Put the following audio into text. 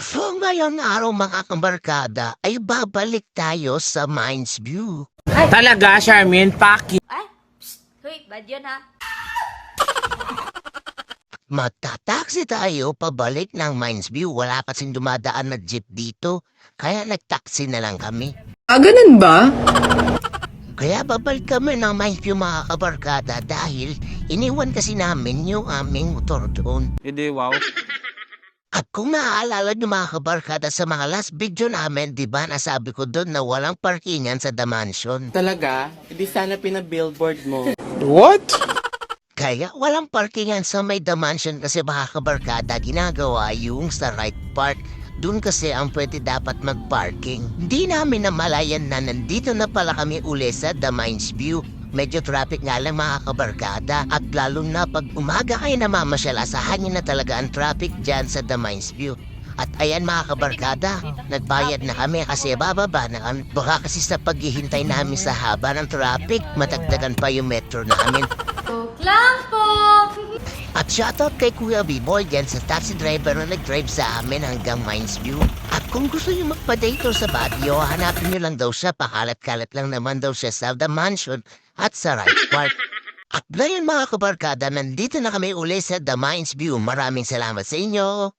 So ngayong araw mga kabarkada ay babalik tayo sa Mines View. Talaga, Charmin, paki. Ay, psst, hoy, bad yun ha. Magtataksi tayo pabalik ng Mines View. Wala kasing dumadaan na jeep dito, kaya nagtaksi na lang kami. Ganun ba? Kaya babalik kami ng Mines View mga kabarkada dahil iniwan kasi namin yung aming motor doon. Hindi, wow. At kung naaalala nyo mga kabarkada sa mga last video namin, di ba nasabi ko doon na walang parkingan sa The Mansion. Talaga? Hindi sana pinabillboard mo. What? Kaya walang parkingan sa may The Mansion kasi mga kabarkada ginagawa yung sa right park. Doon kasi ang pwede dapat mag-parking. Hindi namin namalayan na nandito na pala kami uli sa The Mines View. Medyo traffic nga lang mga kabarkada at lalo na pag umaga kayo namamasyal, asahan nyo na talaga ang traffic dyan sa The Mines View. At ayan mga kabarkada, nagbayad na kami kasi bababa na kami. Baka kasi sa paghihintay namin sa haba ng traffic, matagdagan pa yung metro namin. Joke lang po. At shoutout kay Kuya B-Boy dyan sa taxi driver na nag-drive sa amin hanggang Mines View. At kung gusto nyo magpa-date sa Baguio, hanapin nyo lang daw siya. Pakalat-kalat lang naman daw siya sa The Mansion at sa right park. At ngayon mga kabarkada, nandito na kami uli sa The Mines View. Maraming salamat sa inyo.